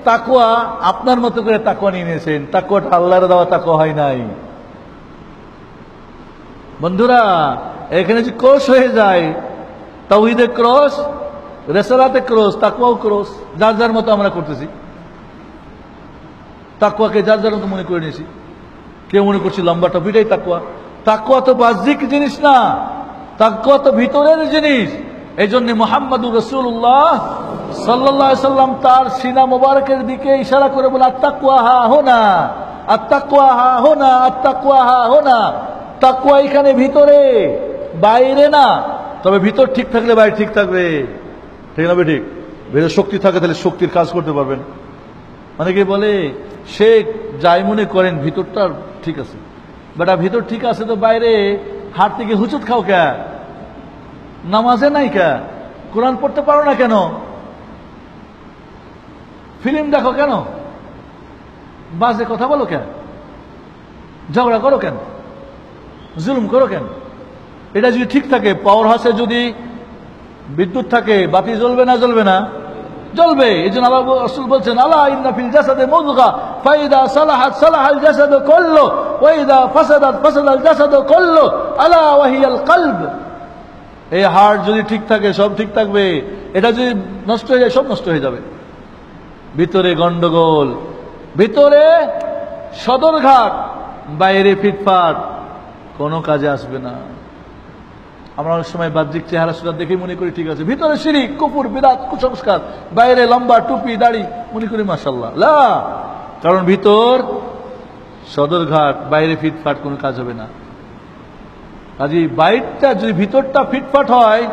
তাকওয়া আপনার মতো করে তাকওয়া নিয়ে নিয়েছেন, তাকওয়াটা আল্লাহর দেওয়া তাকওয়া হয় নাই। বন্ধুরা, এখানে যে ক্রস হয়ে যায়, তাওহীদে ক্রস, রিসালাতে ক্রস, তাকওয়াও ক্রস, যার যার মতো আমরা করতেছি। তাকওয়াকে যার যার মতো মনে করে নিয়েছি। কেউ মনে করছি লম্বা টপিটাই তাকওয়া। তাকওয়া তো বাহ্যিক জিনিস না, তাকওয়া তো ভিতরের জিনিস। এই জন্য মুহাম্মদুর রাসূলুল্লাহ সাল্লাল্লাহু আলাইহি সাল্লাম তার সিনা মোবারকের দিকে ইশারা করে বলে, আত্তাকওয়া হা হুনা, আত্তাকওয়া হা হুনা, আত্তাকওয়া হা হুনা। তাকওয়া এখানে ভিতরে, বাইরে না। তবে ভিতর ঠিক থাকলে বাইরে ঠিক থাকবে, ঠিক না? ঠিক, ভিতরে শক্তি থাকে তাহলে শক্তির কাজ করতে পারবেন। অনেকে বলে সে যাই মনে করেন ভিতরটা ঠিক আছে, বেটা ভিতর ঠিক আছে তো বাইরে হাট থেকে হুচুট খাও কে? নামাজে নাই কে? কোরআন পড়তে পারো না কেন? ফিল্ম দেখো কেন? বাজে কথা বলো কেন? ঝগড়া করো কেন? জুলুম করো কেন? এটা যদি ঠিক থাকে, পাওয়ার হাউসে যদি বিদ্যুৎ থাকে, বাতি জ্বলবে না? জ্বলবে না? জ্বলবে। এই জন্য আল্লাহ রাসূল বলছেন, আলা ইন্না ফিল জাসাদে মুদগা ফাইদা সালাহাত সালাহাল জাসাদু কুল্লু ওয়া ইদা ফাসাদাত ফাসাদাল জাসাদু কুল্লু আলা ওয়া হিয়াল কলব। এই হার্ট যদি ঠিক থাকে সব ঠিক থাকবে, এটা যদি নষ্ট হয়ে যায় সব নষ্ট হয়ে যাবে। ভিতরে গন্ডগোল, ভিতরে সদরঘাট, বাইরে ফিটফাট, কোনো কাজে আসবে না। আমরা অনেক সময় বাহ্যিক চেহারা সুরা দেখে মনে করি ঠিক আছে, ভিতরে শিরিক, কুফর, বিদআত, কুসংস্কার, বাইরে লম্বা টুপি দাড়ি, মনে করি মাশাআল্লাহ। লা, কারণ ভিতর সদরঘাট, বাইরে ফিটফাট, কোনো কাজ হবে না। কাজে বাইরটা যদি ভিতরটা ফিটফাট হয়,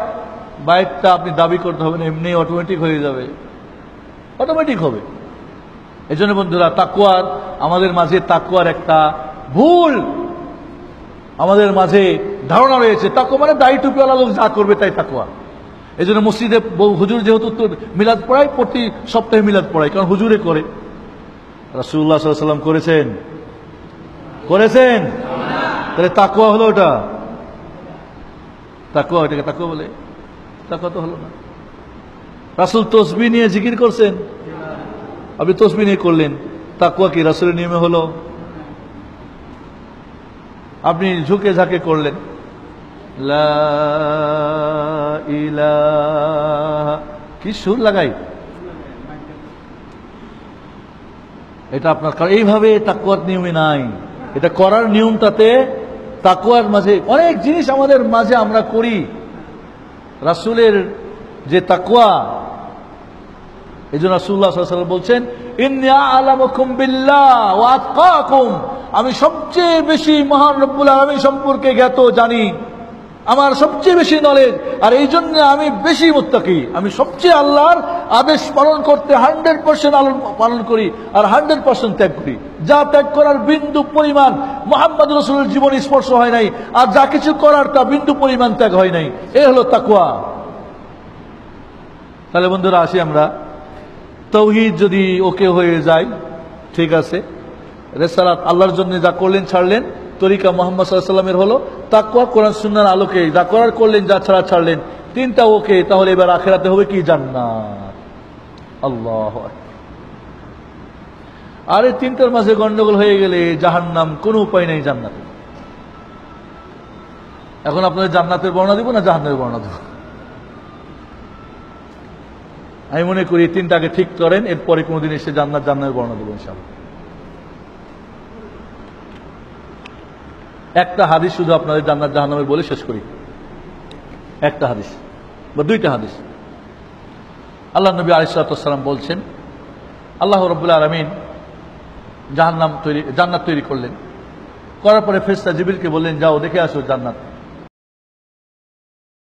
বাইরটা আপনি দাবি করতে হবে না, এমনি অটোমেটিক হয়ে যাবে, অটোমেটিক হবে। এই জন্য বন্ধুরা, তাকওয়ার আমাদের মাঝে তাকওয়ার একটা ভুল আমাদের মাঝে ধারণা রয়েছে। তাকওয়া মানে দাড়ি টুপিওয়ালা লোক যা করবে তাই তাকওয়া। এই জন্য মসজিদে হুজুর যেহেতু মিলাদ পড়ায়, প্রতি সপ্তাহে মিলাদ পড়ায়, কারণ হুজুরে করে। রাসূলুল্লাহ সাল্লাল্লাহু আলাইহি ওয়াসাল্লাম করেছেন? করেছেন? তাহলে তাকওয়া হলো ওটা? তাকওয়া, ওটাকে তাকওয়া বলে? তাকওয়া তো হলো না। রাসূল তসবিহ নিয়ে জিকির করছেন, আপনি তসবিহ নিয়ে করলেন, তাকওয়া কি রাসূলের নিয়মে হলো? আপনি ঝুঁকে ঝাঁকে করলেন, লা ইলাহা, কি সুর লাগাই, এটা আপনার এইভাবে তাকওয়ার নিয়মে নাই। এটা করার নিয়মটাতে তাকওয়ার মাঝে অনেক জিনিস আমাদের মাঝে আমরা করি। রাসূলের যে তাকওয়া, এই জন্য রাসূলুল্লাহ সাল্লাল্লাহু আলাইহি ওয়াসাল্লাম বলছেন, ইন্নী আ'লামুকুম বিল্লাহ ওয়া আতকাকুম, আমি সবচেয়ে বেশি মহান রব্বুল আলামিন সম্পর্কে জ্ঞাত জানি, আমার সবচেয়ে বেশি নলেজ, আর এই জন্য আমি বেশি মুত্তাকি। আমি সবচেয়ে আল্লাহর আদেশ পালন করতে 100% পালন করি, আর 100% ত্যাগ করি। যা ত্যাগ করার বিন্দু পরিমাণ মুহাম্মদ রাসূলের জীবনে স্পর্শ হয় নাই, আর যা কিছু করার তা বিন্দু পরিমাণ ত্যাগ হয় নাই। এই হলো তাকওয়া। তাহলে বন্ধুরা আসি আমরা, তাওহীদ যদি ওকে হয়ে যায়, ঠিক আছে, রিসালাত আল্লাহর জন্য যা করলেন ছাড়লেন, তরিকা মুহাম্মদ সাল্লাল্লাহু আলাইহি ওয়াসাল্লামের হলো, তাকওয়া কোরআন সুন্নাহর আলোকে যা করার করলেন, যা ছাড়া ছাড়লেন, তিনটা ওকে, তাহলে এবার আখিরাতে হবে কি? জান্নাত। আল্লাহু আকবার। আর এই তিনটার মাঝে গন্ডগোল হয়ে গেলে জাহান্নাম, কোনো উপায় নেই জান্নাতে। এখন আপনাদের জান্নাতের বর্ণনা দিব না জাহান্নামের বর্ণনা দিব? আমি মনে করি তিনটাকে ঠিক করেন, এরপরে কোনোদিন এসে জান্নাতের বর্ণনা দেবো ইনশাআল্লাহ। একটা হাদিস শুধু আপনাদের জান্নাত জাহান্নামের বলে শেষ করি। একটা হাদিস বা দুইটা হাদিস। আল্লাহ নবী আলাইহিস সালাতু ওয়াস সালাম বলছেন, আল্লাহ রাব্বুল আলামিন জান্নাত তৈরি করলেন, করার পরে ফেরেশতা জিবরিলকে বললেন, যাও দেখে আসো জান্নাত।